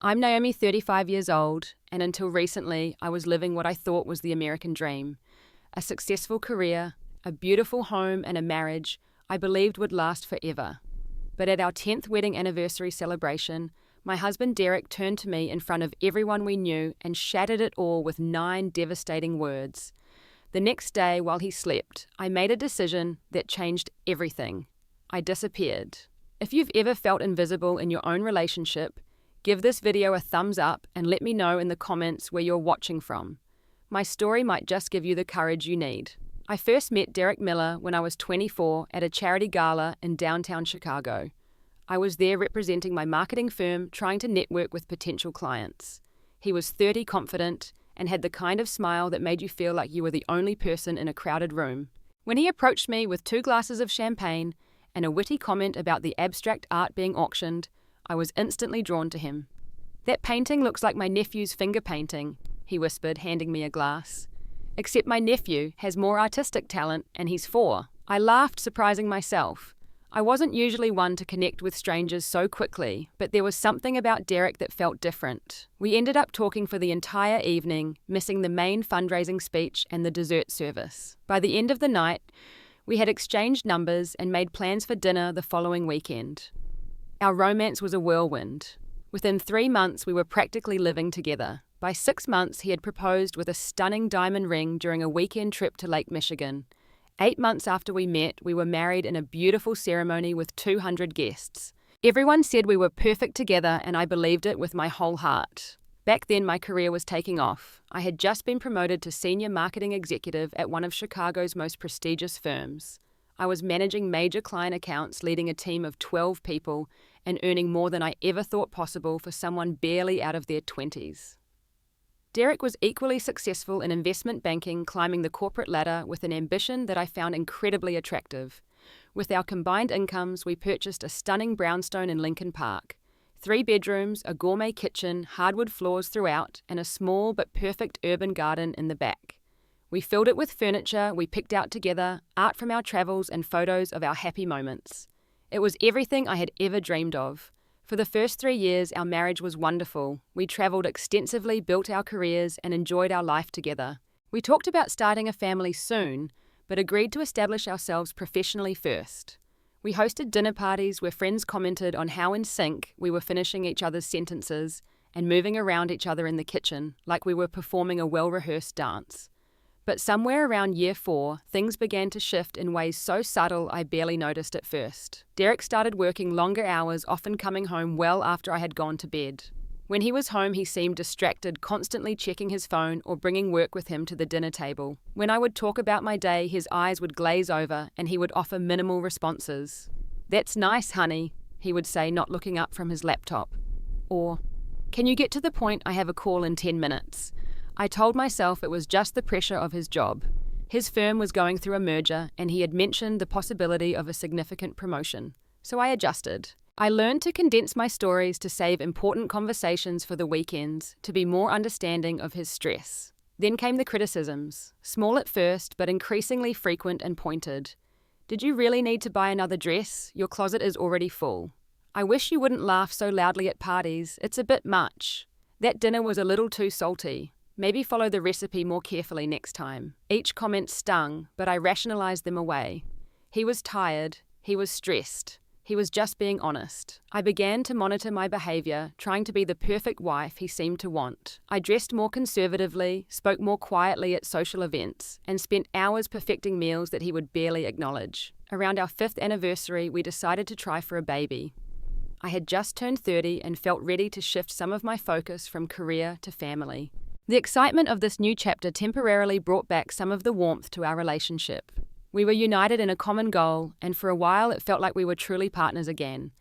I'm Naomi, 35 years old, and until recently, I was living what I thought was the American dream. A successful career, a beautiful home, and a marriage I believed would last forever. But at our 10th wedding anniversary celebration, my husband Derek turned to me in front of everyone we knew and shattered it all with 9 devastating words. The next day, while he slept, I made a decision that changed everything. I disappeared. If you've ever felt invisible in your own relationship, give this video a thumbs up and let me know in the comments where you're watching from. My story might just give you the courage you need. I first met Derek Miller when I was 24 at a charity gala in downtown Chicago. I was there representing my marketing firm, trying to network with potential clients. He was 30, confident, and had the kind of smile that made you feel like you were the only person in a crowded room. When he approached me with 2 glasses of champagne and a witty comment about the abstract art being auctioned, I was instantly drawn to him. "That painting looks like my nephew's finger painting," he whispered, handing me a glass. "Except my nephew has more artistic talent and he's 4. I laughed, surprising myself. I wasn't usually one to connect with strangers so quickly, but there was something about Derek that felt different. We ended up talking for the entire evening, missing the main fundraising speech and the dessert service. By the end of the night, we had exchanged numbers and made plans for dinner the following weekend. Our romance was a whirlwind. Within 3 months, we were practically living together. By 6 months, he had proposed with a stunning diamond ring during a weekend trip to Lake Michigan. 8 months after we met, we were married in a beautiful ceremony with 200 guests. Everyone said we were perfect together, and I believed it with my whole heart. Back then, my career was taking off. I had just been promoted to senior marketing executive at one of Chicago's most prestigious firms. I was managing major client accounts, leading a team of 12 people, and earning more than I ever thought possible for someone barely out of their 20s. Derek was equally successful in investment banking, climbing the corporate ladder with an ambition that I found incredibly attractive. With our combined incomes, we purchased a stunning brownstone in Lincoln Park. 3 bedrooms, a gourmet kitchen, hardwood floors throughout, and a small but perfect urban garden in the back. We filled it with furniture we picked out together, art from our travels, and photos of our happy moments. It was everything I had ever dreamed of. For the first 3 years, our marriage was wonderful. We traveled extensively, built our careers, and enjoyed our life together. We talked about starting a family soon, but agreed to establish ourselves professionally first. We hosted dinner parties where friends commented on how in sync we were finishing each other's sentences and moving around each other in the kitchen like we were performing a well-rehearsed dance. But somewhere around year 4, things began to shift in ways so subtle I barely noticed at first. Derek started working longer hours, often coming home well after I had gone to bed. When he was home, he seemed distracted, constantly checking his phone or bringing work with him to the dinner table. When I would talk about my day, his eyes would glaze over and he would offer minimal responses. "That's nice, honey," he would say, not looking up from his laptop. Or, "Can you get to the point? I have a call in 10 minutes. I told myself it was just the pressure of his job. His firm was going through a merger, and he had mentioned the possibility of a significant promotion. So I adjusted. I learned to condense my stories to save important conversations for the weekends, to be more understanding of his stress. Then came the criticisms, small at first, but increasingly frequent and pointed. "Did you really need to buy another dress? Your closet is already full. I wish you wouldn't laugh so loudly at parties. It's a bit much. That dinner was a little too salty. Maybe follow the recipe more carefully next time." Each comment stung, but I rationalized them away. He was tired. He was stressed. He was just being honest. I began to monitor my behavior, trying to be the perfect wife he seemed to want. I dressed more conservatively, spoke more quietly at social events, and spent hours perfecting meals that he would barely acknowledge. Around our 5th anniversary, we decided to try for a baby. I had just turned 30 and felt ready to shift some of my focus from career to family. The excitement of this new chapter temporarily brought back some of the warmth to our relationship. We were united in a common goal, and for a while it felt like we were truly partners again.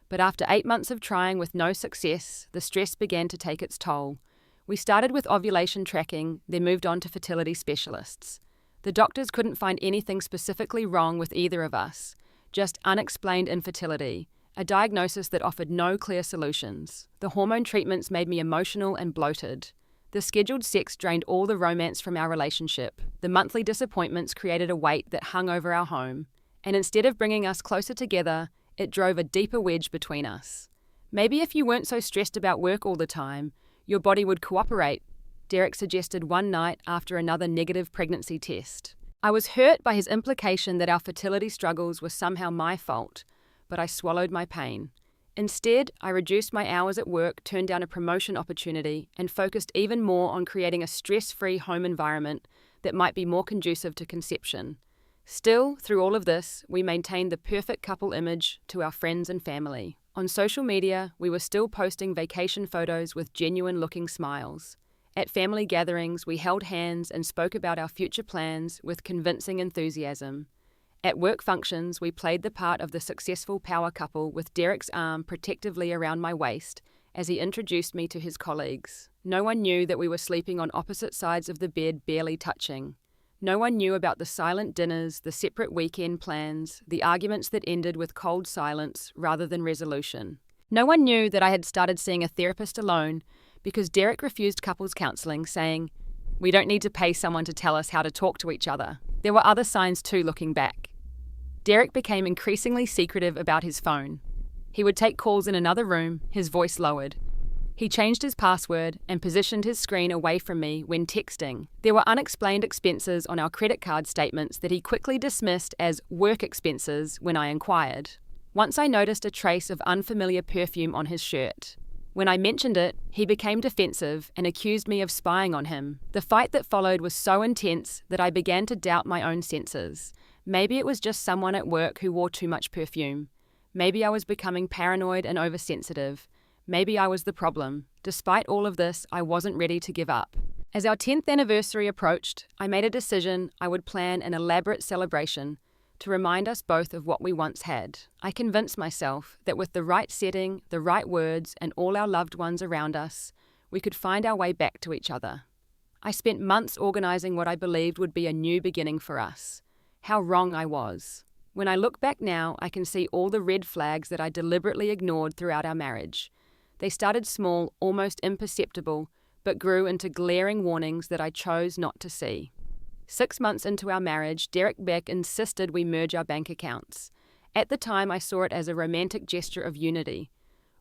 But after 8 months of trying with no success, the stress began to take its toll. We started with ovulation tracking, then moved on to fertility specialists. The doctors couldn't find anything specifically wrong with either of us, just unexplained infertility, a diagnosis that offered no clear solutions. The hormone treatments made me emotional and bloated. The scheduled sex drained all the romance from our relationship. The monthly disappointments created a weight that hung over our home. And instead of bringing us closer together, it drove a deeper wedge between us. Maybe if you weren't so stressed about work all the time, your body would cooperate, Derek suggested one night after another negative pregnancy test. I was hurt by his implication that our fertility struggles were somehow my fault, but I swallowed my pain. Instead, I reduced my hours at work, turned down a promotion opportunity, and focused even more on creating a stress-free home environment that might be more conducive to conception. Still, through all of this, we maintained the perfect couple image to our friends and family. On social media, we were still posting vacation photos with genuine-looking smiles. At family gatherings, we held hands and spoke about our future plans with convincing enthusiasm. At work functions, we played the part of the successful power couple with Derek's arm protectively around my waist as he introduced me to his colleagues. No one knew that we were sleeping on opposite sides of the bed, barely touching. No one knew about the silent dinners, the separate weekend plans, the arguments that ended with cold silence rather than resolution. No one knew that I had started seeing a therapist alone because Derek refused couples counseling, saying, "We don't need to pay someone to tell us how to talk to each other." There were other signs too, looking back. Derek became increasingly secretive about his phone. He would take calls in another room, his voice lowered. He changed his password and positioned his screen away from me when texting. There were unexplained expenses on our credit card statements that he quickly dismissed as work expenses when I inquired. Once I noticed a trace of unfamiliar perfume on his shirt. When I mentioned it, he became defensive and accused me of spying on him. The fight that followed was so intense that I began to doubt my own senses. Maybe it was just someone at work who wore too much perfume. Maybe I was becoming paranoid and oversensitive. Maybe I was the problem. Despite all of this, I wasn't ready to give up. As our 10th anniversary approached, I made a decision I would plan an elaborate celebration to remind us both of what we once had. I convinced myself that with the right setting, the right words, and all our loved ones around us, we could find our way back to each other. I spent months organizing what I believed would be a new beginning for us. How wrong I was. When I look back now, I can see all the red flags that I deliberately ignored throughout our marriage. They started small, almost imperceptible, but grew into glaring warnings that I chose not to see. 6 months into our marriage, Derek Beck insisted we merge our bank accounts. At the time, I saw it as a romantic gesture of unity.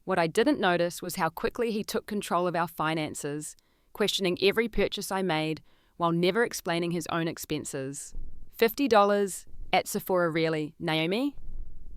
What I didn't notice was how quickly he took control of our finances, questioning every purchase I made while never explaining his own expenses. $50 at Sephora really, Naomi?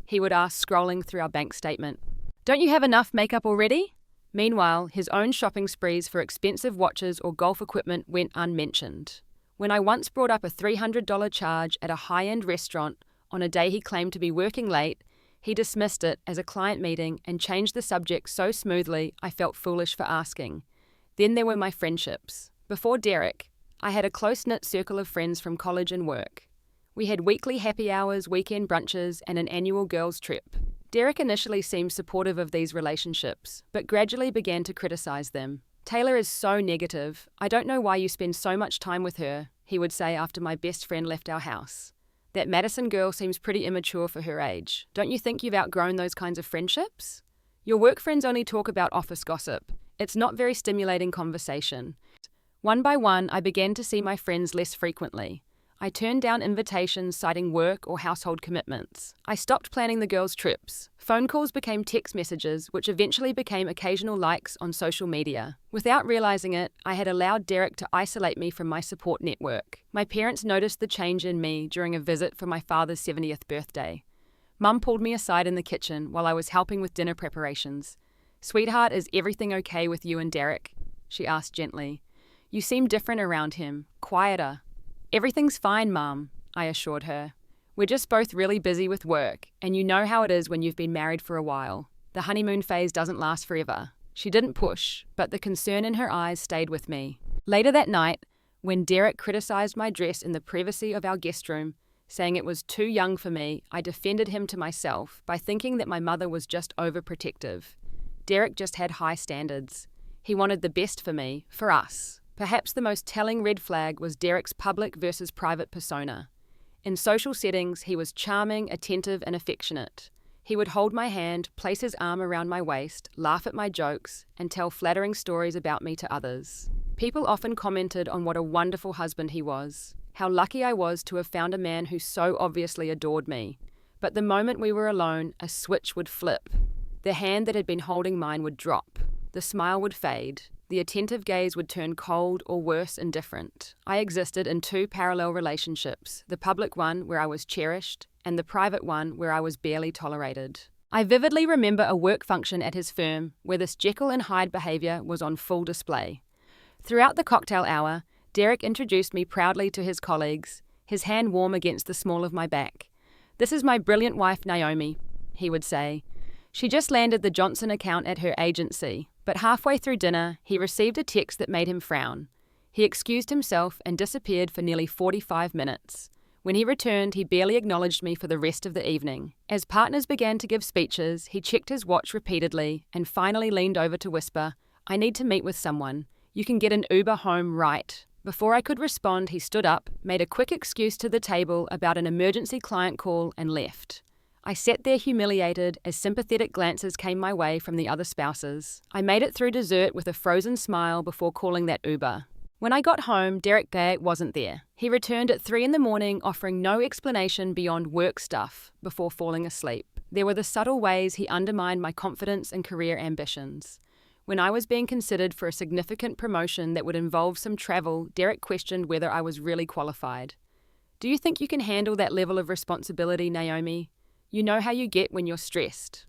He would ask, scrolling through our bank statement. Don't you have enough makeup already? Meanwhile, his own shopping sprees for expensive watches or golf equipment went unmentioned. When I once brought up a $300 charge at a high-end restaurant on a day he claimed to be working late, he dismissed it as a client meeting and changed the subject so smoothly I felt foolish for asking. Then there were my friendships. Before Derek, I had a close-knit circle of friends from college and work. We had weekly happy hours, weekend brunches, and an annual girls' trip. Derek initially seemed supportive of these relationships, but gradually began to criticize them. "Taylor is so negative. I don't know why you spend so much time with her," he would say after my best friend left our house. "That Madison girl seems pretty immature for her age. Don't you think you've outgrown those kinds of friendships? Your work friends only talk about office gossip. It's not very stimulating conversation." One by one, I began to see my friends less frequently. I turned down invitations citing work or household commitments. I stopped planning the girls' trips. Phone calls became text messages, which eventually became occasional likes on social media. Without realizing it, I had allowed Derek to isolate me from my support network. My parents noticed the change in me during a visit for my father's 70th birthday. Mum pulled me aside in the kitchen while I was helping with dinner preparations. "Sweetheart, is everything okay with you and Derek?" she asked gently. "You seem different around him, quieter." "Everything's fine, Mum," I assured her. "We're just both really busy with work, and you know how it is when you've been married for a while. The honeymoon phase doesn't last forever." She didn't push, but the concern in her eyes stayed with me. Later that night, when Derek criticized my dress in the privacy of our guest room, saying it was too young for me, I defended him to myself by thinking that my mother was just overprotective. Derek just had high standards. He wanted the best for me, for us. Perhaps the most telling red flag was Derek's public versus private persona. In social settings, he was charming, attentive, and affectionate. He would hold my hand, place his arm around my waist, laugh at my jokes, and tell flattering stories about me to others. People often commented on what a wonderful husband he was, how lucky I was to have found a man who so obviously adored me. But the moment we were alone, a switch would flip. The hand that had been holding mine would drop. The smile would fade. The attentive gaze would turn cold or worse, indifferent. I existed in two parallel relationships, the public one where I was cherished and the private one where I was barely tolerated. I vividly remember a work function at his firm where this Jekyll and Hyde behaviour was on full display. Throughout the cocktail hour, Derek introduced me proudly to his colleagues, his hand warm against the small of my back. "This is my brilliant wife, Naomi," he would say. "She just landed the Johnson account at her agency." But halfway through dinner, he received a text that made him frown. He excused himself and disappeared for nearly 45 minutes. When he returned, he barely acknowledged me for the rest of the evening. As partners began to give speeches, he checked his watch repeatedly and finally leaned over to whisper, "I need to meet with someone. You can get an Uber home right." Before I could respond, he stood up, made a quick excuse to the table about an emergency client call, and left. I sat there humiliated as sympathetic glances came my way from the other spouses. I made it through dessert with a frozen smile before calling that Uber. When I got home, Derek Gay wasn't there. He returned at 3 a.m, offering no explanation beyond work stuff before falling asleep. There were the subtle ways he undermined my confidence and career ambitions. When I was being considered for a significant promotion that would involve some travel, Derek questioned whether I was really qualified. "Do you think you can handle that level of responsibility, Naomi? You know how you get when you're stressed.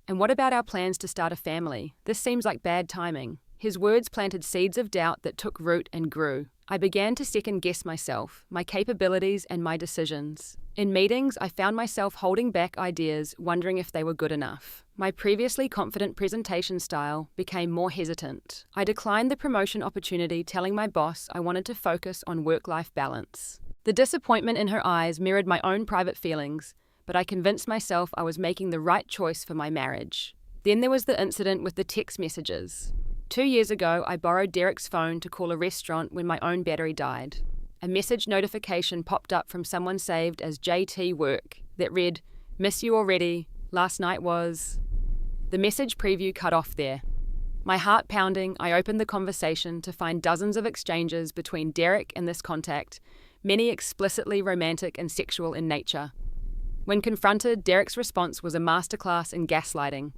And what about our plans to start a family? This seems like bad timing." His words planted seeds of doubt that took root and grew. I began to second-guess myself, my capabilities and my decisions. In meetings, I found myself holding back ideas, wondering if they were good enough. My previously confident presentation style became more hesitant. I declined the promotion opportunity, telling my boss I wanted to focus on work-life balance. The disappointment in her eyes mirrored my own private feelings, but I convinced myself I was making the right choice for my marriage. Then there was the incident with the text messages. 2 years ago, I borrowed Derek's phone to call a restaurant when my own battery died. A message notification popped up from someone saved as JT Work that read, "Miss you already, last night was..." The message preview cut off there. My heart pounding, I opened the conversation to find dozens of exchanges between Derek and this contact, many explicitly romantic and sexual in nature. When confronted, Derek's response was a masterclass in gaslighting.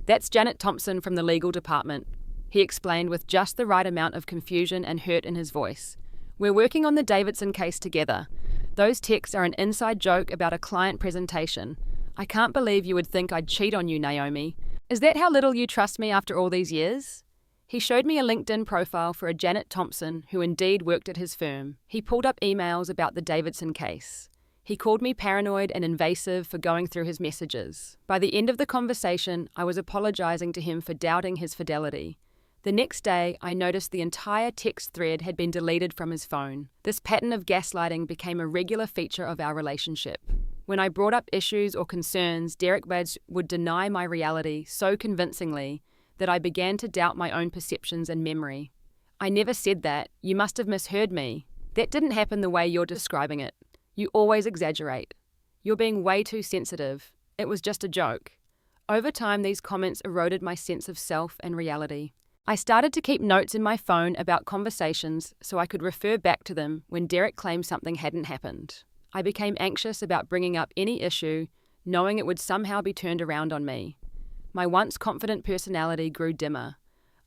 "That's Janet Thompson from the legal department," he explained with just the right amount of confusion and hurt in his voice. "We're working on the Davidson case together. Those texts are an inside joke about a client presentation. I can't believe you would think I'd cheat on you, Naomi. Is that how little you trust me after all these years?" He showed me a LinkedIn profile for a Janet Thompson who indeed worked at his firm. He pulled up emails about the Davidson case. He called me paranoid and invasive for going through his messages. By the end of the conversation, I was apologizing to him for doubting his fidelity. The next day, I noticed the entire text thread had been deleted from his phone. This pattern of gaslighting became a regular feature of our relationship. When I brought up issues or concerns, Derek would deny my reality so convincingly that I began to doubt my own perceptions and memory. "I never said that. You must have misheard me. That didn't happen the way you're describing it. You always exaggerate. You're being way too sensitive. It was just a joke." Over time, these comments eroded my sense of self and reality. I started to keep notes in my phone about conversations so I could refer back to them when Derek claimed something hadn't happened. I became anxious about bringing up any issue, knowing it would somehow be turned around on me. My once confident personality grew dimmer.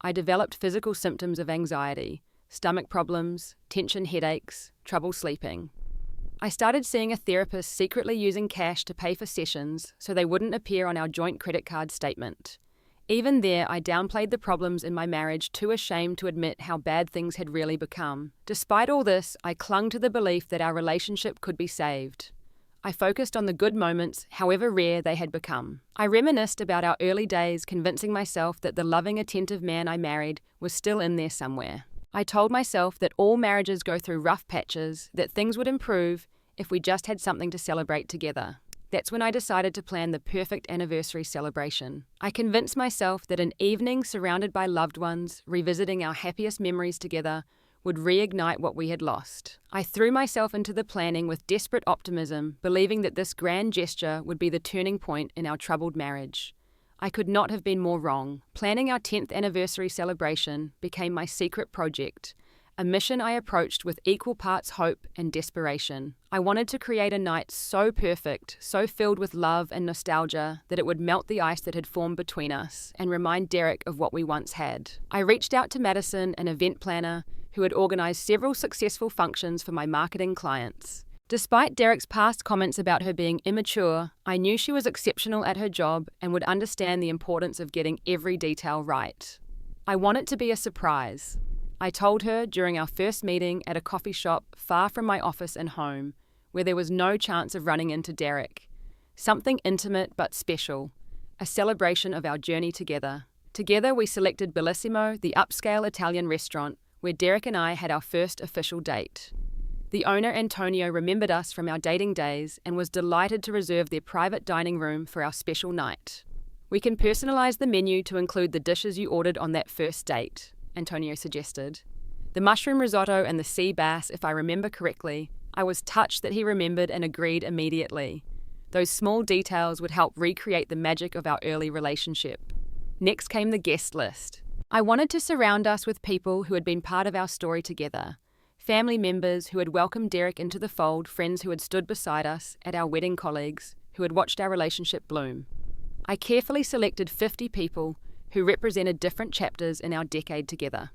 I developed physical symptoms of anxiety, stomach problems, tension headaches, trouble sleeping. I started seeing a therapist secretly using cash to pay for sessions so they wouldn't appear on our joint credit card statement. Even there, I downplayed the problems in my marriage, too ashamed to admit how bad things had really become. Despite all this, I clung to the belief that our relationship could be saved. I focused on the good moments, however rare they had become. I reminisced about our early days, convincing myself that the loving, attentive man I married was still in there somewhere. I told myself that all marriages go through rough patches, that things would improve if we just had something to celebrate together. That's when I decided to plan the perfect anniversary celebration. I convinced myself that an evening surrounded by loved ones, revisiting our happiest memories together, would reignite what we had lost. I threw myself into the planning with desperate optimism, believing that this grand gesture would be the turning point in our troubled marriage. I could not have been more wrong. Planning our 10th anniversary celebration became my secret project, a mission I approached with equal parts hope and desperation. I wanted to create a night so perfect, so filled with love and nostalgia, that it would melt the ice that had formed between us and remind Derek of what we once had. I reached out to Madison, an event planner, who had organized several successful functions for my marketing clients. Despite Derek's past comments about her being immature, I knew she was exceptional at her job and would understand the importance of getting every detail right. I want it to be a surprise. I told her during our first meeting at a coffee shop far from my office and home, where there was no chance of running into Derek. Something intimate but special, a celebration of our journey together. Together we selected Bellissimo, the upscale Italian restaurant, where Derek and I had our first official date. The owner, Antonio, remembered us from our dating days and was delighted to reserve their private dining room for our special night. "We can personalize the menu to include the dishes you ordered on that first date," Antonio suggested. The mushroom risotto and the sea bass, if I remember correctly. I was touched that he remembered and agreed immediately. Those small details would help recreate the magic of our early relationship. Next came the guest list. I wanted to surround us with people who had been part of our story together. Family members who had welcomed Derek into the fold, friends who had stood beside us at our wedding, colleagues who had watched our relationship bloom. I carefully selected 50 people who represented different chapters in our decade together.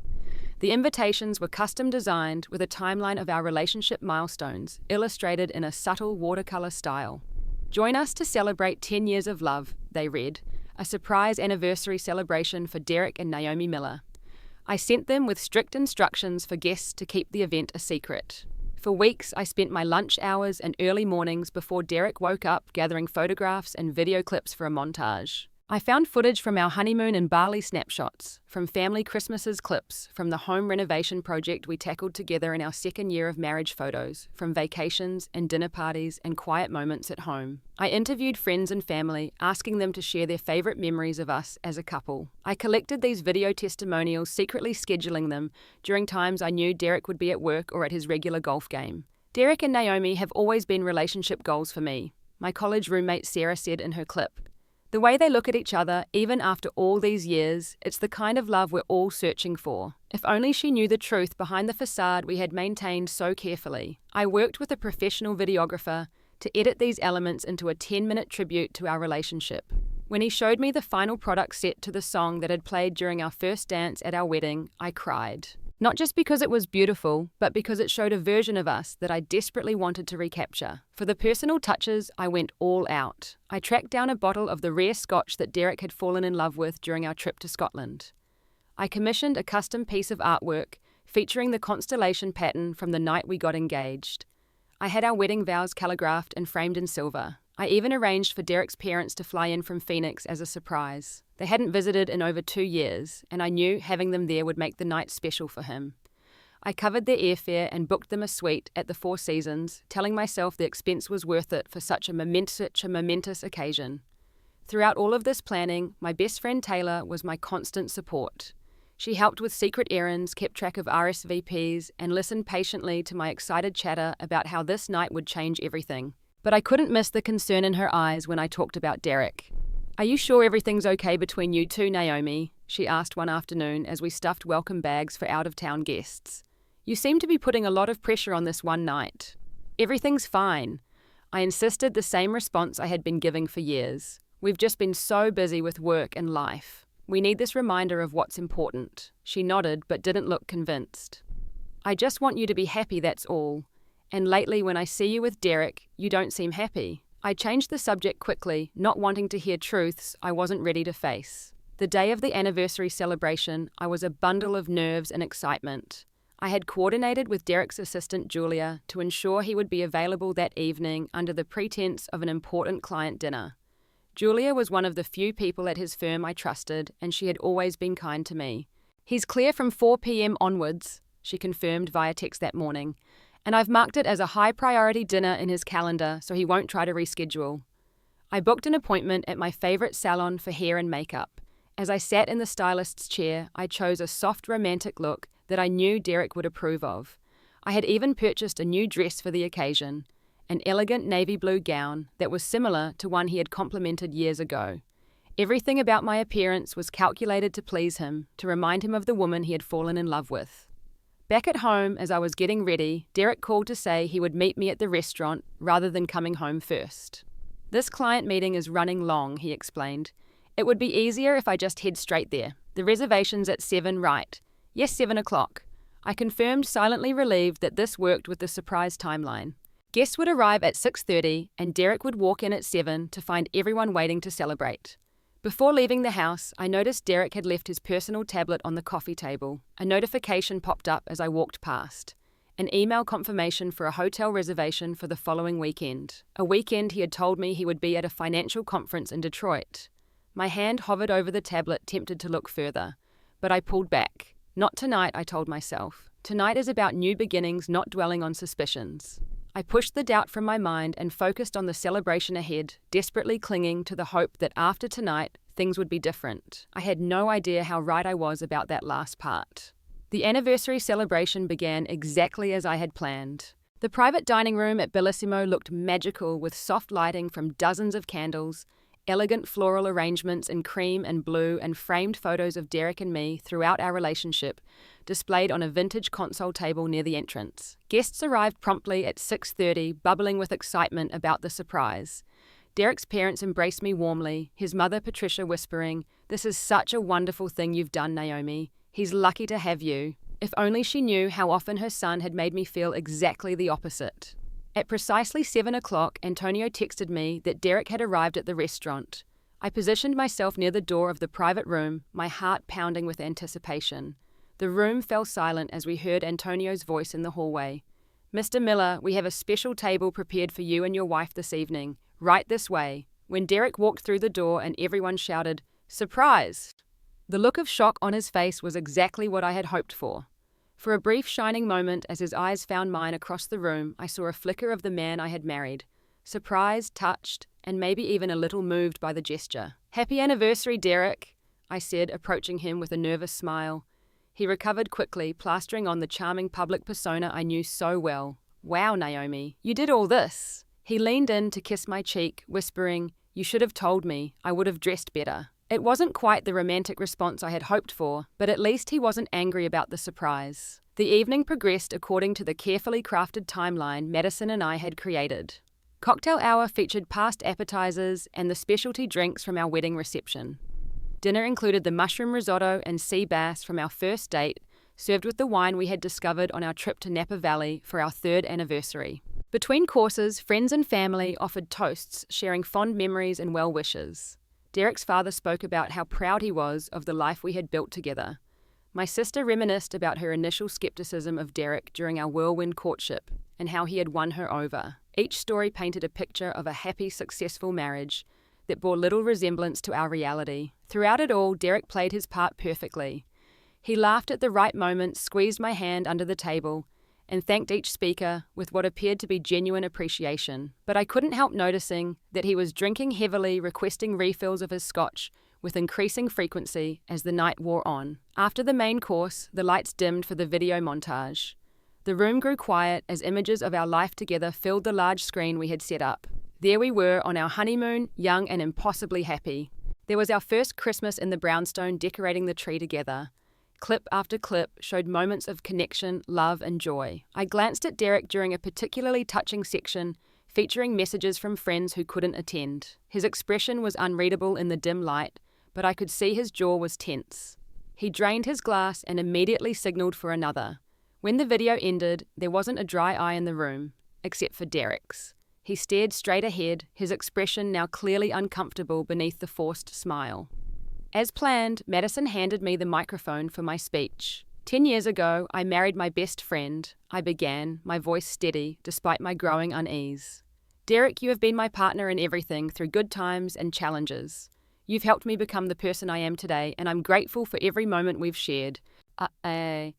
The invitations were custom designed with a timeline of our relationship milestones, illustrated in a subtle watercolor style. "Join us to celebrate 10 years of love," they read, a surprise anniversary celebration for Derek and Naomi Miller. I sent them with strict instructions for guests to keep the event a secret. For weeks, I spent my lunch hours and early mornings before Derek woke up gathering photographs and video clips for a montage. I found footage from our honeymoon in Bali snapshots, from family Christmases clips, from the home renovation project we tackled together in our second year of marriage photos, from vacations and dinner parties and quiet moments at home. I interviewed friends and family, asking them to share their favorite memories of us as a couple. I collected these video testimonials, secretly scheduling them during times I knew Derek would be at work or at his regular golf game. "Derek and Naomi have always been relationship goals for me," my college roommate Sarah said in her clip. "The way they look at each other, even after all these years, it's the kind of love we're all searching for." If only she knew the truth behind the facade we had maintained so carefully. I worked with a professional videographer to edit these elements into a 10-minute tribute to our relationship. When he showed me the final product set to the song that had played during our first dance at our wedding, I cried. Not just because it was beautiful, but because it showed a version of us that I desperately wanted to recapture. For the personal touches, I went all out. I tracked down a bottle of the rare scotch that Derek had fallen in love with during our trip to Scotland. I commissioned a custom piece of artwork featuring the constellation pattern from the night we got engaged. I had our wedding vows calligraphed and framed in silver. I even arranged for Derek's parents to fly in from Phoenix as a surprise. They hadn't visited in over 2 years, and I knew having them there would make the night special for him. I covered their airfare and booked them a suite at the Four Seasons, telling myself the expense was worth it for such a momentous occasion. Throughout all of this planning, my best friend Taylor was my constant support. She helped with secret errands, kept track of RSVPs, and listened patiently to my excited chatter about how this night would change everything. But I couldn't miss the concern in her eyes when I talked about Derek. "Are you sure everything's okay between you two, Naomi?" she asked one afternoon as we stuffed welcome bags for out-of-town guests. "You seem to be putting a lot of pressure on this one night." "Everything's fine." I insisted, the same response I had been giving for years. "We've just been so busy with work and life. We need this reminder of what's important." She nodded but didn't look convinced. "I just want you to be happy, that's all. And lately when I see you with Derek, you don't seem happy." I changed the subject quickly, not wanting to hear truths I wasn't ready to face. The day of the anniversary celebration, I was a bundle of nerves and excitement. I had coordinated with Derek's assistant Julia to ensure he would be available that evening under the pretense of an important client dinner. Julia was one of the few people at his firm I trusted, and she had always been kind to me. "He's clear from 4 p.m. onwards," she confirmed via text that morning, "and I've marked it as a high-priority dinner in his calendar so he won't try to reschedule." I booked an appointment at my favorite salon for hair and makeup. As I sat in the stylist's chair, I chose a soft romantic look that I knew Derek would approve of. I had even purchased a new dress for the occasion, an elegant navy blue gown that was similar to one he had complimented years ago. Everything about my appearance was calculated to please him, to remind him of the woman he had fallen in love with. Back at home, as I was getting ready, Derek called to say he would meet me at the restaurant rather than coming home first. "This client meeting is running long," he explained. "It would be easier if I just head straight there. The reservation's at 7, right?" "Yes, 7 o'clock. I confirmed, silently relieved that this worked with the surprise timeline. Guests would arrive at 6:30 and Derek would walk in at 7 to find everyone waiting to celebrate. Before leaving the house, I noticed Derek had left his personal tablet on the coffee table. A notification popped up as I walked past. An email confirmation for a hotel reservation for the following weekend. A weekend he had told me he would be at a financial conference in Detroit. My hand hovered over the tablet, tempted to look further. But I pulled back. Not tonight, I told myself. Tonight is about new beginnings, not dwelling on suspicions. I pushed the doubt from my mind and focused on the celebration ahead, desperately clinging to the hope that after tonight, things would be different. I had no idea how right I was about that last part. The anniversary celebration began exactly as I had planned. The private dining room at Bellissimo looked magical with soft lighting from dozens of candles, elegant floral arrangements in cream and blue, and framed photos of Derek and me throughout our relationship, displayed on a vintage console table near the entrance. Guests arrived promptly at 6:30, bubbling with excitement about the surprise. Derek's parents embraced me warmly, his mother Patricia whispering, "This is such a wonderful thing you've done, Naomi. He's lucky to have you." If only she knew how often her son had made me feel exactly the opposite. At precisely 7 o'clock, Antonio texted me that Derek had arrived at the restaurant. I positioned myself near the door of the private room, my heart pounding with anticipation. The room fell silent as we heard Antonio's voice in the hallway. "Mr. Miller, we have a special table prepared for you and your wife this evening. Right this way." When Derek walked through the door and everyone shouted, "Surprise!" The look of shock on his face was exactly what I had hoped for. For a brief shining moment, as his eyes found mine across the room, I saw a flicker of the man I had married. Surprised, touched, and maybe even a little moved by the gesture. "Happy anniversary, Derek," I said, approaching him with a nervous smile. He recovered quickly, plastering on the charming public persona I knew so well. "Wow, Naomi, you did all this." He leaned in to kiss my cheek, whispering, "You should have told me. I would have dressed better." It wasn't quite the romantic response I had hoped for, but at least he wasn't angry about the surprise. The evening progressed according to the carefully crafted timeline Madison and I had created. Cocktail hour featured past appetizers and the specialty drinks from our wedding reception. Dinner included the mushroom risotto and sea bass from our first date, served with the wine we had discovered on our trip to Napa Valley for our 3rd anniversary. Between courses, friends and family offered toasts, sharing fond memories and well wishes. Derek's father spoke about how proud he was of the life we had built together. My sister reminisced about her initial skepticism of Derek during our whirlwind courtship and how he had won her over. Each story painted a picture of a happy, successful marriage that bore little resemblance to our reality. Throughout it all, Derek played his part perfectly. He laughed at the right moments, squeezed my hand under the table, and thanked each speaker with what appeared to be genuine appreciation. But I couldn't help noticing that he was drinking heavily, requesting refills of his scotch with increasing frequency as the night wore on. After the main course, the lights dimmed for the video montage. The room grew quiet as images of our life together filled the large screen we had set up. There we were on our honeymoon, young and impossibly happy. There was our first Christmas in the brownstone, decorating the tree together. Clip after clip showed moments of connection, love, and joy. I glanced at Derek during a particularly touching section featuring messages from friends who couldn't attend. His expression was unreadable in the dim light, but I could see his jaw was tense. He drained his glass and immediately signaled for another. When the video ended, there wasn't a dry eye in the room, except for Derek's. He stared straight ahead, his expression now clearly uncomfortable beneath the forced smile. As planned, Madison handed me the microphone for my speech. 10 years ago, I married my best friend, I began, my voice steady, despite my growing unease. Derek, you have been my partner in everything, through good times and challenges. You've helped me become the person I am today, and I'm grateful for every moment we've shared. The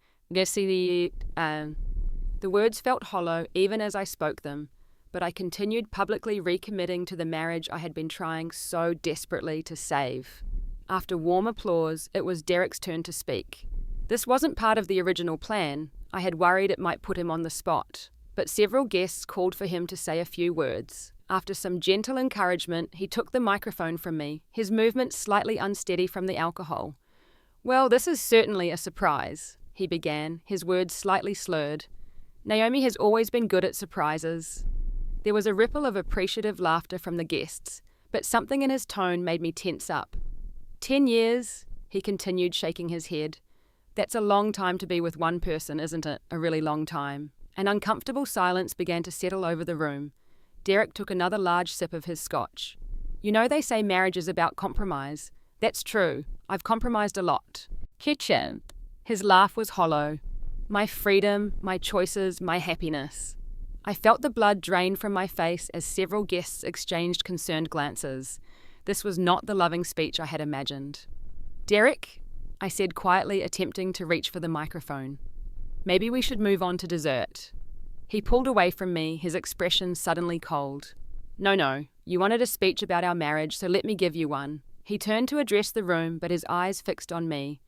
words felt hollow even as I spoke them, but I continued publicly recommitting to the marriage I had been trying so desperately to save. After warm applause, it was Derek's turn to speak. This wasn't part of the original plan. I had worried it might put him on the spot, but several guests called for him to say a few words. After some gentle encouragement, he took the microphone from me, his movements slightly unsteady from the alcohol. "Well, this is certainly a surprise. he began, his words slightly slurred. Naomi has always been good at surprises. There was a ripple of appreciative laughter from the guests, but something in his tone made me tense up. 10 years, he continued, shaking his head. That's a long time to be with one person, isn't it? A really long time. An uncomfortable silence began to settle over the room. Derek took another large sip of his scotch. You know they say marriage is about compromise. That's true. I've compromised a lot. Kitchen. His laugh was hollow. My freedom, my choices, my happiness. I felt the blood drain from my face as several guests exchanged concerned glances. This was not the loving speech I had imagined. Derek, I said quietly, attempting to reach for the microphone. Maybe we should move on to dessert. He pulled away from me, his expression suddenly cold. No, you wanted a speech about our marriage, so let me give you one. He turned to address the room, but his eyes fixed on me.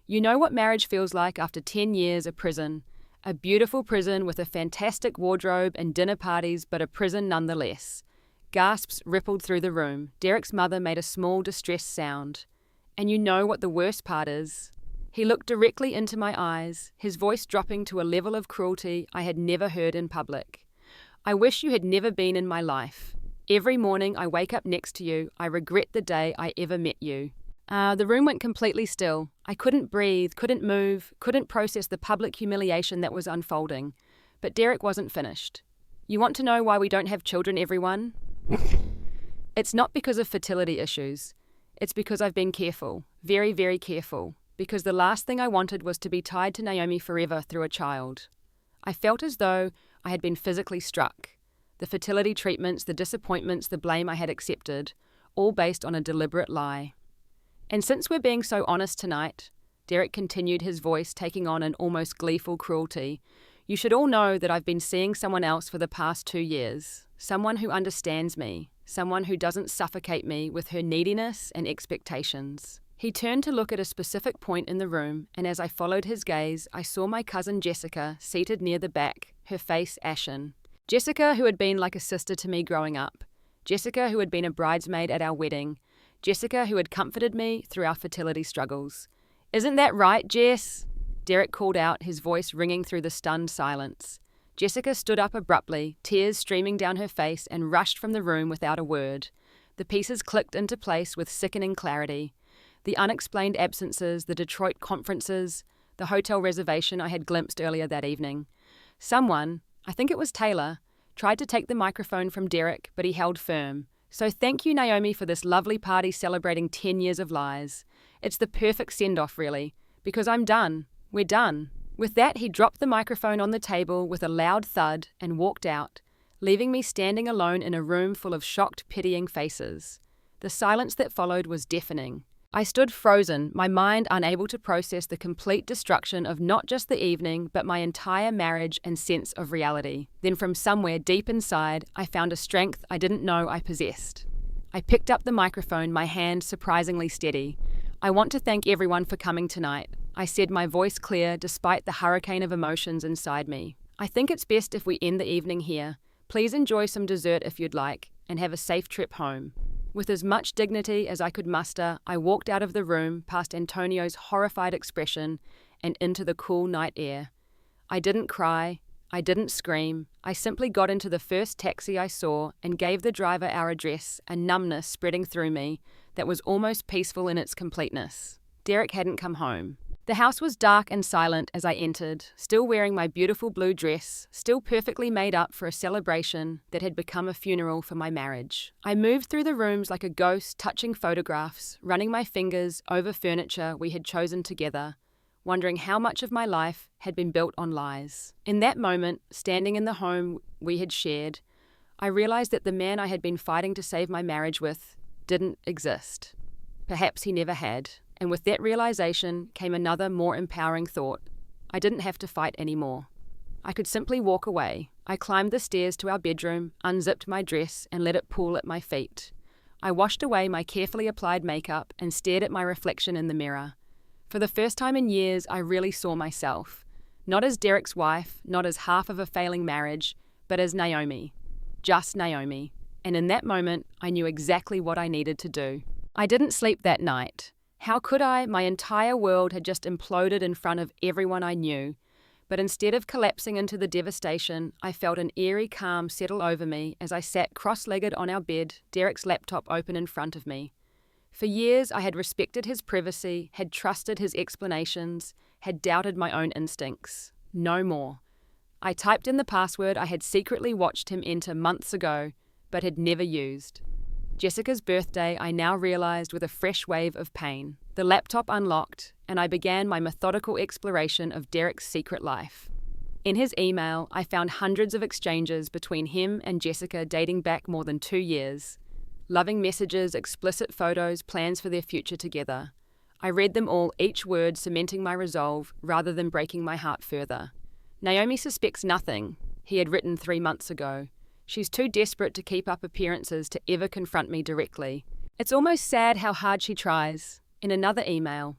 You know what marriage feels like after 10 years of prison. A beautiful prison with a fantastic wardrobe and dinner parties, but a prison nonetheless. Gasps rippled through the room. Derek's mother made a small, distressed sound. And you know what the worst part is? He looked directly into my eyes, his voice dropping to a level of cruelty I had never heard in public. I wish you had never been in my life. Every morning I wake up next to you, I regret the day I ever met you. The room went completely still. I couldn't breathe, couldn't move, couldn't process the public humiliation that was unfolding. But Derek wasn't finished. You want to know why we don't have children, everyone? It's not because of fertility issues. It's because I've been careful, very, very careful, because the last thing I wanted was to be tied to Naomi forever through a child. I felt as though I had been physically struck. The fertility treatments, the disappointments, the blame I had accepted, all based on a deliberate lie. And since we're being so honest tonight, Derek continued, his voice taking on an almost gleeful cruelty, you should all know that I've been seeing someone else for the past 2 years. Someone who understands me. Someone who doesn't suffocate me with her neediness and expectations. He turned to look at a specific point in the room, and as I followed his gaze, I saw my cousin Jessica seated near the back, her face ashen. Jessica, who had been like a sister to me growing up. Jessica, who had been a bridesmaid at our wedding. Jessica, who had comforted me through our fertility struggles. Isn't that right, Jess? Derek called out, his voice ringing through the stunned silence. Jessica stood up abruptly, tears streaming down her face, and rushed from the room without a word. The pieces clicked into place with sickening clarity. The unexplained absences, the Detroit conferences, the hotel reservation I had glimpsed earlier that evening. Someone, I think it was Taylor, tried to take the microphone from Derek, but he held firm. So thank you, Naomi, for this lovely party celebrating 10 years of lies. It's the perfect send-off, really, because I'm done. We're done. With that, he dropped the microphone on the table with a loud thud and walked out, leaving me standing alone in a room full of shocked, pitying faces. The silence that followed was deafening. I stood frozen, my mind unable to process the complete destruction of not just the evening, but my entire marriage and sense of reality. Then from somewhere deep inside, I found a strength I didn't know I possessed. I picked up the microphone, my hand surprisingly steady. I want to thank everyone for coming tonight, I said, my voice clear despite the hurricane of emotions inside me. I think it's best if we end the evening here. Please enjoy some dessert if you'd like, and have a safe trip home. With as much dignity as I could muster, I walked out of the room past Antonio's horrified expression and into the cool night air. I didn't cry. I didn't scream. I simply got into the first taxi I saw and gave the driver our address, a numbness spreading through me that was almost peaceful in its completeness. Derek hadn't come home. The house was dark and silent as I entered, still wearing my beautiful blue dress, still perfectly made up for a celebration that had become a funeral for my marriage. I moved through the rooms like a ghost, touching photographs, running my fingers over furniture we had chosen together, wondering how much of my life had been built on lies. In that moment, standing in the home we had shared, I realized that the man I had been fighting to save my marriage with didn't exist. Perhaps he never had. And with that realization came another, more empowering thought. I didn't have to fight anymore. I could simply walk away. I climbed the stairs to our bedroom, unzipped my dress, and let it pool at my feet. I washed away my carefully applied makeup and stared at my reflection in the mirror. For the first time in years, I really saw myself. Not as Derek's wife, not as half of a failing marriage, but as Naomi. Just Naomi. And in that moment, I knew exactly what I needed to do. I didn't sleep that night. How could I? My entire world had just imploded in front of everyone I knew. But instead of collapsing into the devastation, I felt an eerie calm settle over me as I sat cross-legged on our bed, Derek's laptop open in front of me. For years, I had respected his privacy, had trusted his explanations, had doubted my own instincts. No more. I typed in the password I had secretly watched him enter months ago, but had never used. Jessica's birthday, I now realized with a fresh wave of pain. The laptop unlocked, and I began my methodical exploration of Derek's secret life. In his email, I found hundreds of exchanges between him and Jessica dating back more than 2 years. Loving messages, explicit photos, plans for their future together. I read them all, each word cementing my resolve rather than breaking my heart further. Naomi suspects nothing, he had written 3 months ago. She's too desperate to keep up appearances to ever confront me directly. It's almost sad how hard she tries. In another email,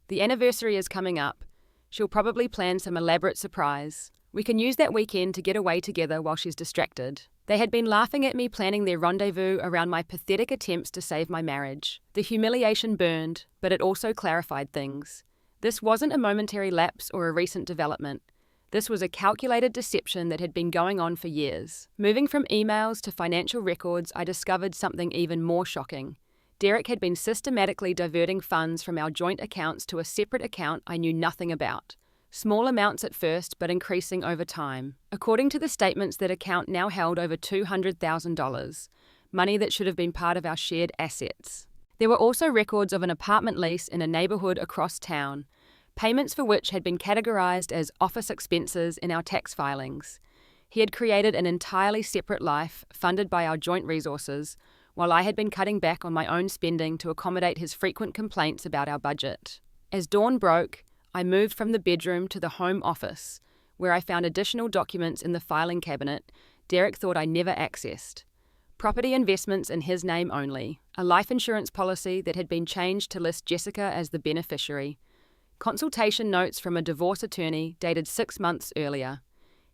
the anniversary is coming up. She'll probably plan some elaborate surprise. We can use that weekend to get away together while she's distracted. They had been laughing at me planning their rendezvous around my pathetic attempts to save my marriage. The humiliation burned, but it also clarified things. This wasn't a momentary lapse or a recent development. This was a calculated deception that had been going on for years. Moving from emails to financial records, I discovered something even more shocking. Derek had been systematically diverting funds from our joint accounts to a separate account I knew nothing about. Small amounts at first, but increasing over time. According to the statements, that account now held over $200,000, money that should have been part of our shared assets. There were also records of an apartment lease in a neighborhood across town, payments for which had been categorized as office expenses in our tax filings. He had created an entirely separate life, funded by our joint resources, while I had been cutting back on my own spending to accommodate his frequent complaints about our budget. As dawn broke, I moved from the bedroom to the home office, where I found additional documents in the filing cabinet Derek thought I never accessed. Property investments in his name only, a life insurance policy that had been changed to list Jessica as the beneficiary, consultation notes from a divorce attorney dated 6 months earlier.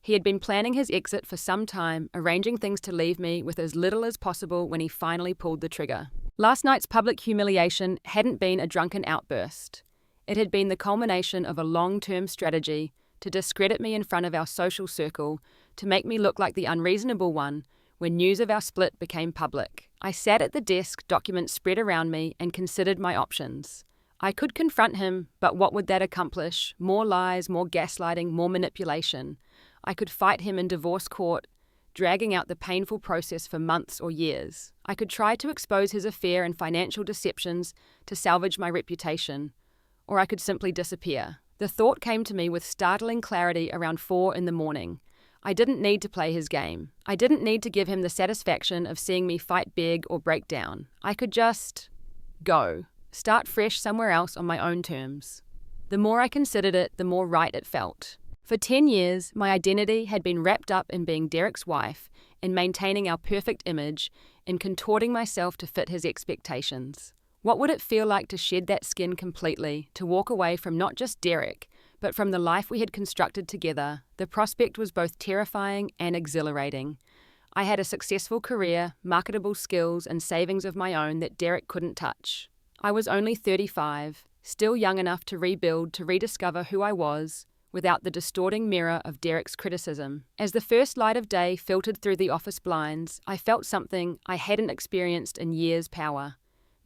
He had been planning his exit for some time, arranging things to leave me with as little as possible when he finally pulled the trigger. Last night's public humiliation hadn't been a drunken outburst. It had been the culmination of a long-term strategy to discredit me in front of our social circle, to make me look like the unreasonable one when news of our split became public. I sat at the desk, documents spread around me, and considered my options. I could confront him, but what would that accomplish? More lies, more gaslighting, more manipulation. I could fight him in divorce court, dragging out the painful process for months or years. I could try to expose his affair and financial deceptions to salvage my reputation. Or I could simply disappear. The thought came to me with startling clarity around 4 a.m. I didn't need to play his game. I didn't need to give him the satisfaction of seeing me fight big or break down. I could just go. Start fresh somewhere else on my own terms. The more I considered it, the more right it felt. For 10 years, my identity had been wrapped up in being Derek's wife, in maintaining our perfect image, in contorting myself to fit his expectations. What would it feel like to shed that skin completely, to walk away from not just Derek, but from the life we had constructed together? The prospect was both terrifying and exhilarating. I had a successful career, marketable skills, and savings of my own that Derek couldn't touch. I was only 35, still young enough to rebuild, to rediscover who I was, without the distorting mirror of Derek's criticism. As the first light of day filtered through the office blinds, I felt something I hadn't experienced in years: power.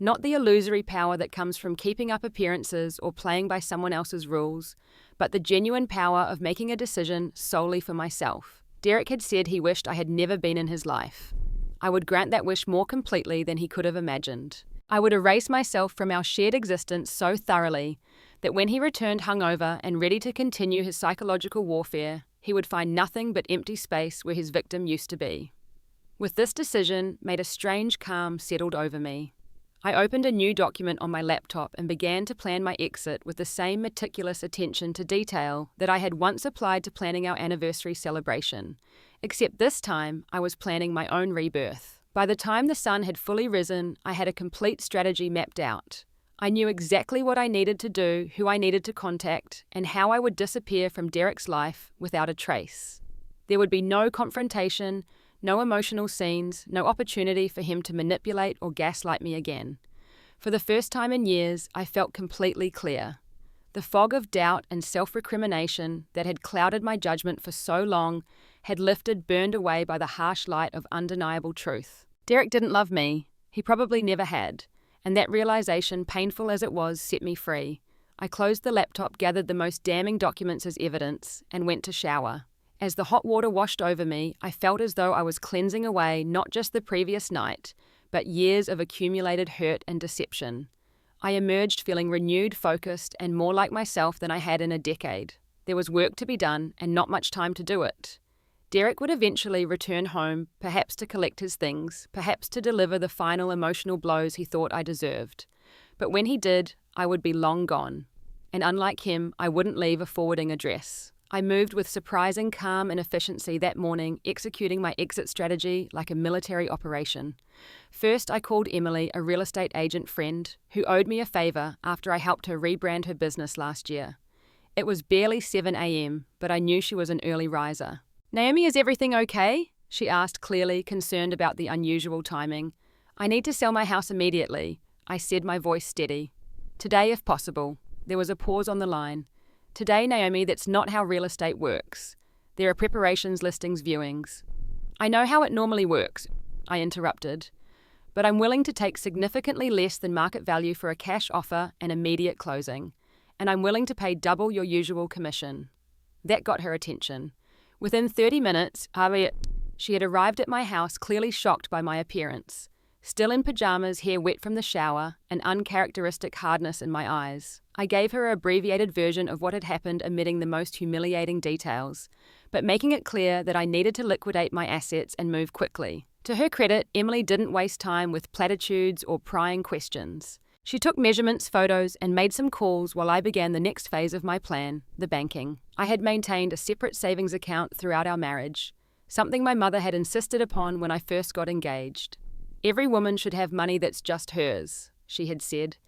Not the illusory power that comes from keeping up appearances or playing by someone else's rules, but the genuine power of making a decision solely for myself. Derek had said he wished I had never been in his life. I would grant that wish more completely than he could have imagined. I would erase myself from our shared existence so thoroughly that when he returned hungover and ready to continue his psychological warfare, he would find nothing but empty space where his victim used to be. With this decision, made a strange calm settled over me. I opened a new document on my laptop and began to plan my exit with the same meticulous attention to detail that I had once applied to planning our anniversary celebration, except this time I was planning my own rebirth. By the time the sun had fully risen, I had a complete strategy mapped out. I knew exactly what I needed to do, who I needed to contact, and how I would disappear from Derek's life without a trace. There would be no confrontation, no emotional scenes, no opportunity for him to manipulate or gaslight me again. For the first time in years, I felt completely clear. The fog of doubt and self-recrimination that had clouded my judgment for so long had lifted, burned away by the harsh light of undeniable truth. Derek didn't love me. He probably never had. And that realization, painful as it was, set me free. I closed the laptop, gathered the most damning documents as evidence, and went to shower. As the hot water washed over me, I felt as though I was cleansing away not just the previous night, but years of accumulated hurt and deception. I emerged feeling renewed, focused, and more like myself than I had in a decade. There was work to be done and not much time to do it. Derek would eventually return home, perhaps to collect his things, perhaps to deliver the final emotional blows he thought I deserved. But when he did, I would be long gone. And unlike him, I wouldn't leave a forwarding address. I moved with surprising calm and efficiency that morning, executing my exit strategy like a military operation. First, I called Emily, a real estate agent friend, who owed me a favor after I helped her rebrand her business last year. It was barely 7 a.m., but I knew she was an early riser. "Naomi, is everything okay?" she asked, clearly concerned about the unusual timing. "I need to sell my house immediately," I said, my voice steady. "Today, if possible." There was a pause on the line. "Today, Naomi, that's not how real estate works. There are preparations, listings, viewings." "I know how it normally works," I interrupted, "but I'm willing to take significantly less than market value for a cash offer and immediate closing, and I'm willing to pay double your usual commission." That got her attention. Within 30 minutes, she had arrived at my house, clearly shocked by my appearance. Still in pajamas, hair wet from the shower, an uncharacteristic hardness in my eyes. I gave her an abbreviated version of what had happened, omitting the most humiliating details, but making it clear that I needed to liquidate my assets and move quickly. To her credit, Emily didn't waste time with platitudes or prying questions. She took measurements, photos, and made some calls while I began the next phase of my plan, the banking. I had maintained a separate savings account throughout our marriage, something my mother had insisted upon when I first got engaged. "Every woman should have money that's just hers," she had said,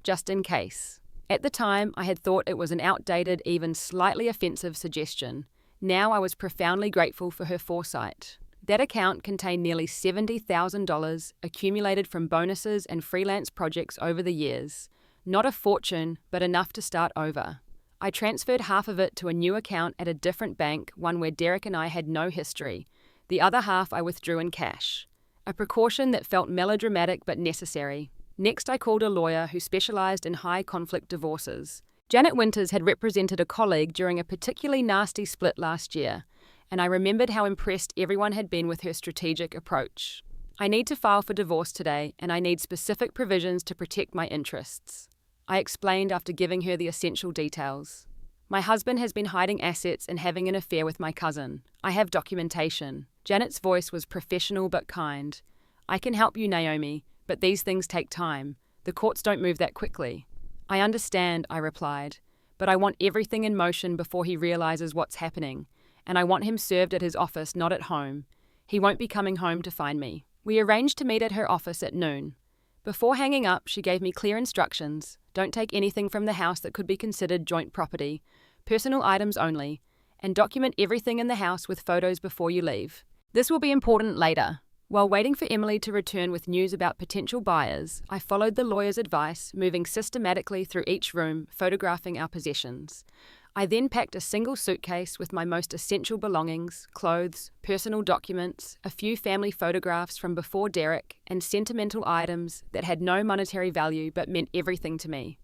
"just in case." At the time, I had thought it was an outdated, even slightly offensive suggestion. Now I was profoundly grateful for her foresight. That account contained nearly $70,000 accumulated from bonuses and freelance projects over the years. Not a fortune, but enough to start over. I transferred half of it to a new account at a different bank, one where Derek and I had no history. The other half I withdrew in cash. A precaution that felt melodramatic but necessary. Next, I called a lawyer who specialized in high-conflict divorces. Janet Winters had represented a colleague during a particularly nasty split last year, and I remembered how impressed everyone had been with her strategic approach. "I need to file for divorce today, and I need specific provisions to protect my interests," I explained after giving her the essential details. "My husband has been hiding assets and having an affair with my cousin. I have documentation." Janet's voice was professional but kind. "I can help you, Naomi, but these things take time. The courts don't move that quickly." "I understand," I replied, "but I want everything in motion before he realizes what's happening, and I want him served at his office, not at home. He won't be coming home to find me." We arranged to meet at her office at noon. Before hanging up, she gave me clear instructions. Don't take anything from the house that could be considered joint property, personal items only, and document everything in the house with photos before you leave. This will be important later. While waiting for Emily to return with news about potential buyers, I followed the lawyer's advice, moving systematically through each room, photographing our possessions. I then packed a single suitcase with my most essential belongings, clothes, personal documents, a few family photographs from before Derek, and sentimental items that had no monetary value but meant everything to me.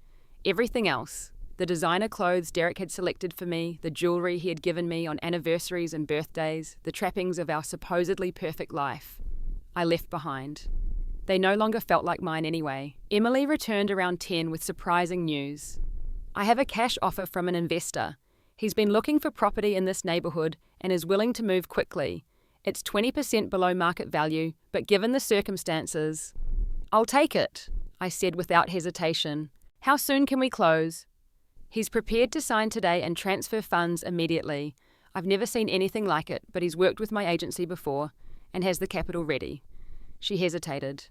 Everything else. The designer clothes Derek had selected for me, the jewelry he had given me on anniversaries and birthdays, the trappings of our supposedly perfect life, I left behind. They no longer felt like mine anyway. Emily returned around 10 with surprising news. "I have a cash offer from an investor. He's been looking for property in this neighborhood and is willing to move quickly. It's 20% below market value, but given the circumstances..." "I'll take it," I said without hesitation. "How soon can we close?" "He's prepared to sign today and transfer funds immediately. I've never seen anything like it, but he's worked with my agency before and has the capital ready." She hesitated.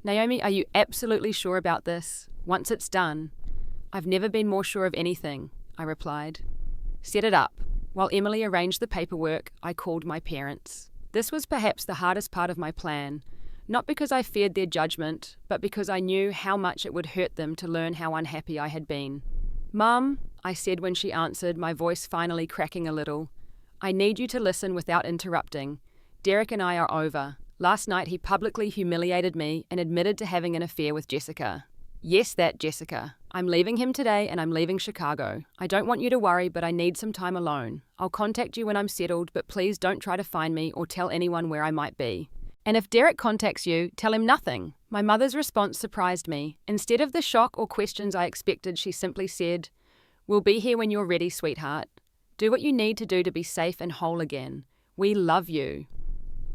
"Naomi, are you absolutely sure about this? Once it's done..." "I've never been more sure of anything," I replied. "Set it up." While Emily arranged the paperwork, I called my parents. This was perhaps the hardest part of my plan. Not because I feared their judgment, but because I knew how much it would hurt them to learn how unhappy I had been. "Mum," I said when she answered, my voice finally cracking a little, "I need you to listen without interrupting. Derek and I are over. Last night he publicly humiliated me and admitted to having an affair with Jessica. Yes, that Jessica. I'm leaving him today and I'm leaving Chicago. I don't want you to worry, but I need some time alone. I'll contact you when I'm settled, but please don't try to find me or tell anyone where I might be. And if Derek contacts you, tell him nothing." My mother's response surprised me. Instead of the shock or questions I expected, she simply said, "We'll be here when you're ready, sweetheart. Do what you need to do to be safe and whole again. We love you."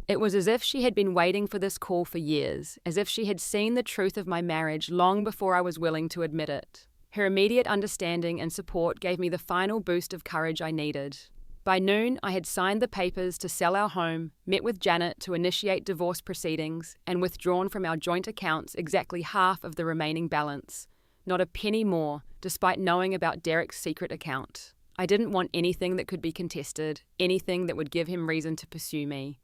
It was as if she had been waiting for this call for years, as if she had seen the truth of my marriage long before I was willing to admit it. Her immediate understanding and support gave me the final boost of courage I needed. By noon, I had signed the papers to sell our home, met with Janet to initiate divorce proceedings, and withdrawn from our joint accounts exactly half of the remaining balance. Not a penny more, despite knowing about Derek's secret account. I didn't want anything that could be contested, anything that would give him reason to pursue me.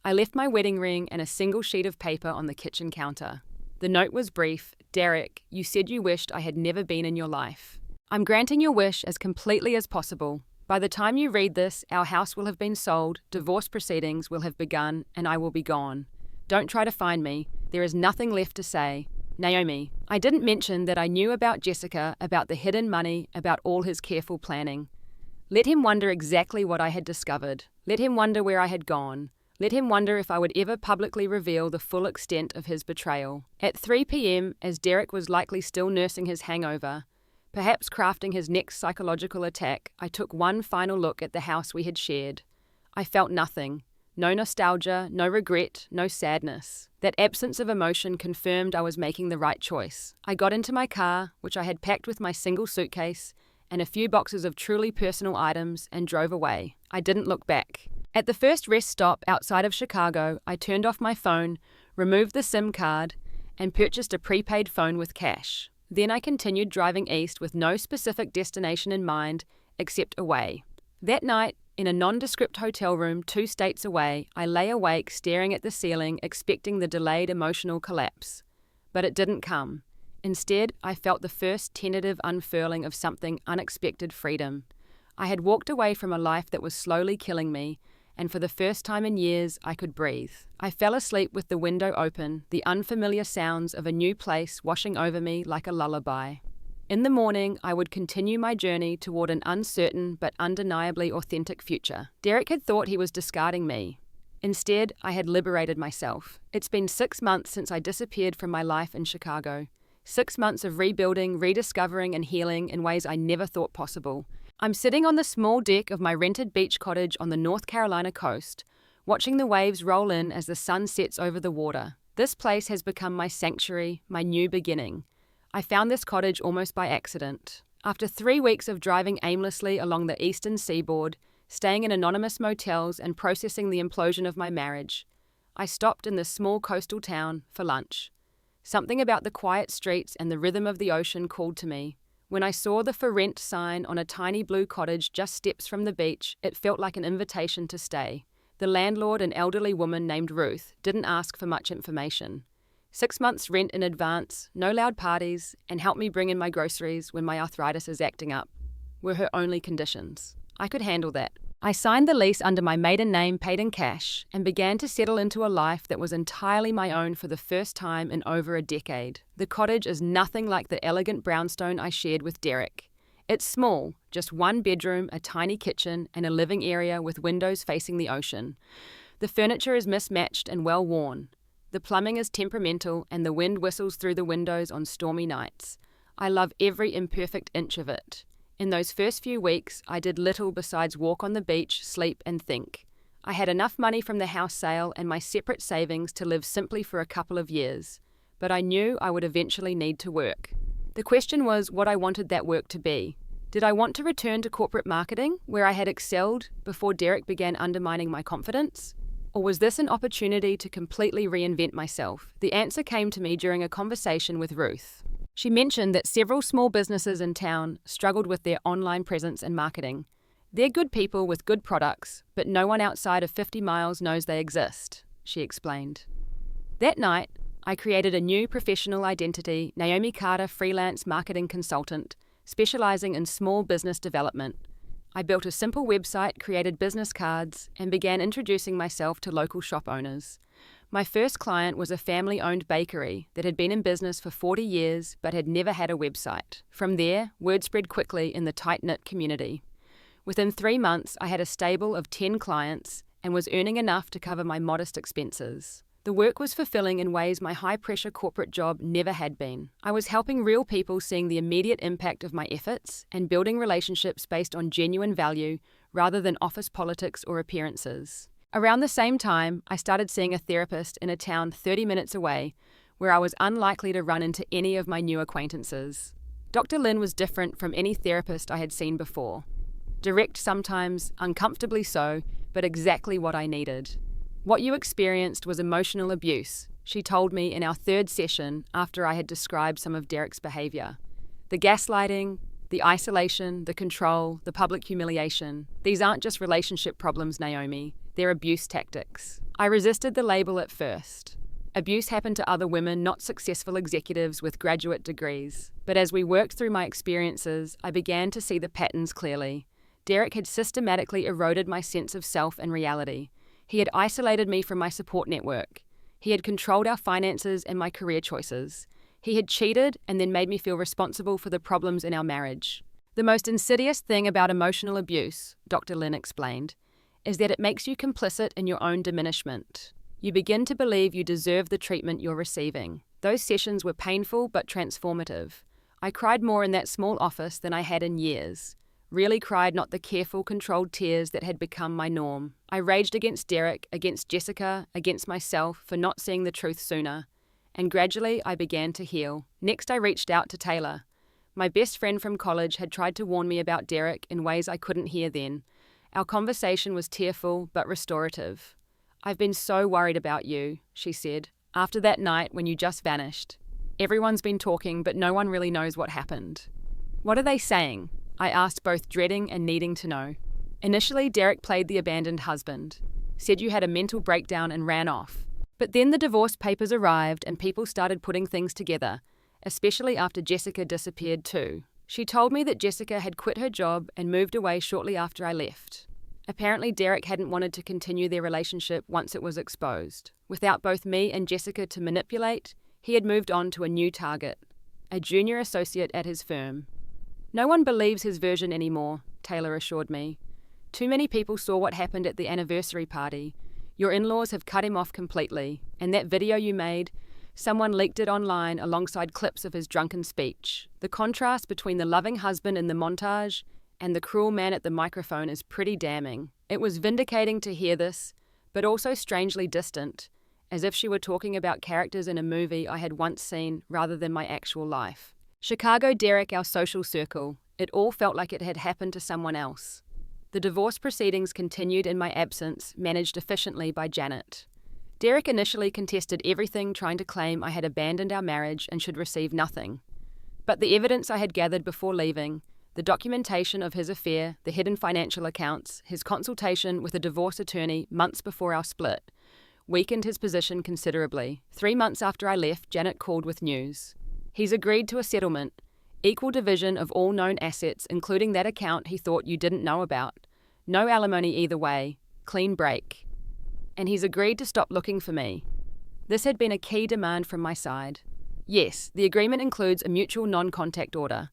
I left my wedding ring and a single sheet of paper on the kitchen counter. The note was brief. "Derek, you said you wished I had never been in your life. I'm granting your wish as completely as possible. By the time you read this, our house will have been sold, divorce proceedings will have begun, and I will be gone. Don't try to find me. There is nothing left to say. Naomi." I didn't mention that I knew about Jessica, about the hidden money, about all his careful planning. Let him wonder exactly what I had discovered. Let him wonder where I had gone. Let him wonder if I would ever publicly reveal the full extent of his betrayal. At 3 p.m., as Derek was likely still nursing his hangover, perhaps crafting his next psychological attack, I took one final look at the house we had shared. I felt nothing. No nostalgia, no regret, no sadness. That absence of emotion confirmed I was making the right choice. I got into my car, which I had packed with my single suitcase and a few boxes of truly personal items, and drove away. I didn't look back. At the first rest stop outside of Chicago, I turned off my phone, removed the SIM card, and purchased a prepaid phone with cash. Then I continued driving east with no specific destination in mind, except away. That night, in a nondescript hotel room 2 states away, I lay awake staring at the ceiling, expecting the delayed emotional collapse. But it didn't come. Instead, I felt the first tentative unfurling of something unexpected freedom. I had walked away from a life that was slowly killing me, and for the first time in years, I could breathe. I fell asleep with the window open, the unfamiliar sounds of a new place washing over me like a lullaby. In the morning, I would continue my journey toward an uncertain but undeniably authentic future. Derek had thought he was discarding me. Instead, I had liberated myself. It's been 6 months since I disappeared from my life in Chicago. 6 months of rebuilding, rediscovering, and healing in ways I never thought possible. I'm sitting on the small deck of my rented beach cottage on the North Carolina coast, watching the waves roll in as the sun sets over the water. This place has become my sanctuary, my new beginning. I found this cottage almost by accident. After 3 weeks of driving aimlessly along the eastern seaboard, staying in anonymous motels and processing the implosion of my marriage, I stopped in this small coastal town for lunch. Something about the quiet streets and the rhythm of the ocean called to me. When I saw the "For Rent" sign on a tiny blue cottage just steps from the beach, it felt like an invitation to stay. The landlord, an elderly woman named Ruth, didn't ask for much information. 6 months rent in advance, no loud parties, and help me bring in my groceries when my arthritis is acting up, were her only conditions. I could handle that. I signed the lease under my maiden name, paid in cash, and began to settle into a life that was entirely my own for the first time in over a decade. The cottage is nothing like the elegant brownstone I shared with Derek. It's small, just 1 bedroom, a tiny kitchen, and a living area with windows facing the ocean. The furniture is mismatched and well worn. The plumbing is temperamental, and the wind whistles through the windows on stormy nights. I love every imperfect inch of it. In those first few weeks, I did little besides walk on the beach, sleep, and think. I had enough money from the house sale and my separate savings to live simply for a couple of years, but I knew I would eventually need to work. The question was what I wanted that work to be. Did I want to return to corporate marketing, where I had excelled before Derek began undermining my confidence? Or was this an opportunity to completely reinvent myself? The answer came to me during a conversation with Ruth. She mentioned that several small businesses in town struggled with their online presence and marketing. They're good people with good products, but no one outside of 50 miles knows they exist, she explained. That night, I created a new professional identity, Naomi Carter Freelance Marketing Consultant, specializing in small business development. I built a simple website, created business cards, and began introducing myself to local shop owners. My first client was a family-owned bakery that had been in business for 40 years but had never had a website. From there, word spread quickly in the tight-knit community. Within 3 months, I had a stable of 10 clients and was earning enough to cover my modest expenses. The work was fulfilling in ways my high-pressure corporate job never had been. I was helping real people, seeing the immediate impact of my efforts and building relationships based on genuine value rather than office politics or appearances. Around the same time, I started seeing a therapist in a town 30 minutes away, where I was unlikely to run into any of my new acquaintances. Dr. Lynn was different from any therapist I had seen before. Direct sometimes, uncomfortably so, but exactly what I needed. "What you experienced was emotional abuse," she told me in our third session after I had described some of Derek's behavior. "The gaslighting, the isolation, the control, the public humiliation. These aren't just relationship problems, Naomi. They're abuse tactics." I resisted the label at first. Abuse happened to other women, not successful executives with graduate degrees. But as we worked through my experiences, I began to see the patterns clearly. Derek had systematically eroded my sense of self and reality. He had isolated me from my support network. He had controlled our finances and my career choices. He had cheated and then made me feel responsible for the problems in our marriage. "The most insidious thing about emotional abuse," Dr. Lynn explained, "is that it makes you complicit in your own diminishment. You begin to believe you deserve the treatment you're receiving." Those sessions were painful but transformative. I cried more in that small office than I had in years. Really cried, not the careful, controlled tears that had become my norm. I raged against Derek, against Jessica, against myself for not seeing the truth sooner. And gradually I began to heal. Next I reached out to Taylor. My best friend from college had tried to warn me about Derek in ways I couldn't hear then. Our conversation was tearful but restorative. "I've been so worried about you," she said, "after that night when you just vanished. Everyone's been talking, but no one really knows what happened." "What are they saying?" I asked, both dreading and needing to know. Initially, Derek played the abandoned husband, said you had a mental breakdown and ran off. But then the divorce papers arrived and people started putting things together, especially after Jessica disappeared too. She told me that Jessica had quit her job and moved away shortly after I left. Apparently, Derek hadn't wanted to continue their relationship once it was exposed. Without both me and Jessica to manipulate, he had moved on to a new target, a junior associate at his firm. "No one believes his version anymore," Taylor assured me. "Too many people saw what happened at the anniversary party. Your in-laws have cut him off completely, and that video you made, someone leaked it online alongside clips of his drunken speech. The contrast between the loving husband in the montage and the cruel man at the microphone is pretty damning." It was vindicating to hear this, but also strangely distant, as if she were talking about characters in a movie I had once seen rather than my actual life. Chicago Derek, our social circle. It all felt like it had happened to someone else. The divorce proceedings continued in my absence, managed efficiently by Janet. Derek initially contested everything, trying to claim I had abandoned our marriage and should receive nothing. But the evidence I had gathered before leaving, the documentation of his affair, the hidden financial accounts, his consultation with a divorce attorney months before our split, weakened his position considerably. 3 months after I left, Janet called with news. "He's agreed to a settlement, equal division of all known assets, including that account he thought you didn't know about. No alimony either way, clean break. And he's agreed to stop looking for me." This had been a key demand from my side. Yes, the agreement includes a mutual non-contact order.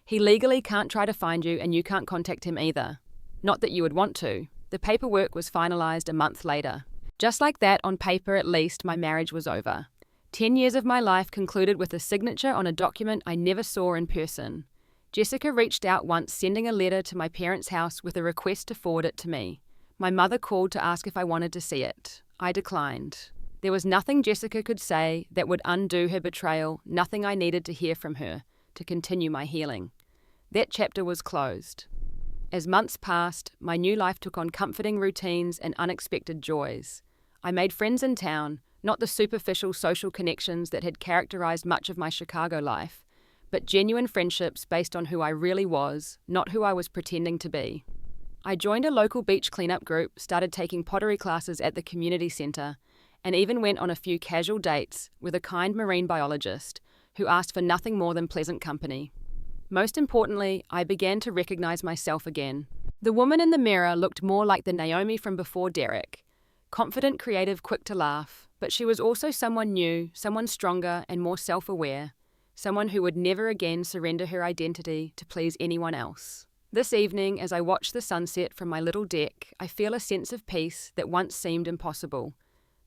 He legally can't try to find you and you can't contact him either. Not that you would want to. The paperwork was finalized a month later. Just like that, on paper at least, my marriage was over. 10 years of my life concluded with a signature on a document I never saw in person. Jessica reached out once, sending a letter to my parents' house with a request to forward it to me. My mother called to ask if I wanted to see it. I declined. There was nothing Jessica could say that would undo her betrayal, nothing I needed to hear from her to continue my healing. That chapter was closed. As months passed, my new life took on comforting routines and unexpected joys. I made friends in town, not the superficial social connections that had characterized much of my Chicago life, but genuine friendships based on who I really was, not who I was pretending to be. I joined a local beach cleanup group, started taking pottery classes at the community center, and even went on a few casual dates with a kind marine biologist who asked for nothing more than pleasant company. Most importantly, I began to recognize myself again. The woman in the mirror looked more like the Naomi from before Derek. Confident, creative, quick to laugh, but she was also someone new, someone stronger and more self-aware, someone who would never again surrender her identity to please anyone else. This evening, as I watch the sunset from my little deck, I feel a sense of peace that once seemed impossible.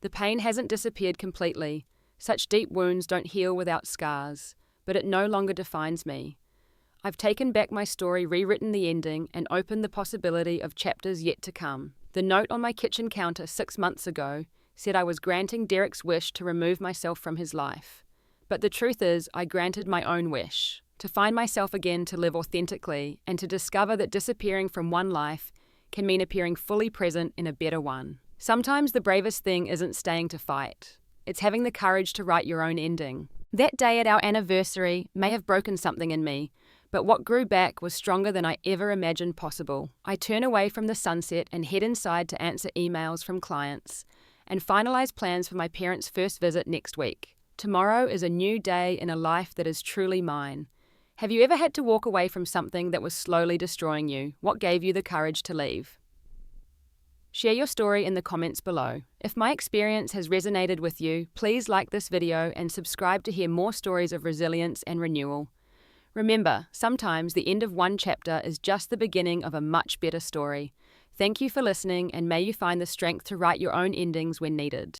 The pain hasn't disappeared completely. Such deep wounds don't heal without scars, but it no longer defines me. I've taken back my story, rewritten the ending, and opened the possibility of chapters yet to come. The note on my kitchen counter 6 months ago said I was granting Derek's wish to remove myself from his life. But the truth is, I granted my own wish, to find myself again, to live authentically, and to discover that disappearing from one life can mean appearing fully present in a better one. Sometimes the bravest thing isn't staying to fight. It's having the courage to write your own ending. That day at our anniversary may have broken something in me, but what grew back was stronger than I ever imagined possible. I turn away from the sunset and head inside to answer emails from clients and finalize plans for my parents' first visit next week. Tomorrow is a new day in a life that is truly mine. Have you ever had to walk away from something that was slowly destroying you? What gave you the courage to leave? Share your story in the comments below. If my experience has resonated with you, please like this video and subscribe to hear more stories of resilience and renewal. Remember, sometimes the end of one chapter is just the beginning of a much better story. Thank you for listening, and may you find the strength to write your own endings when needed.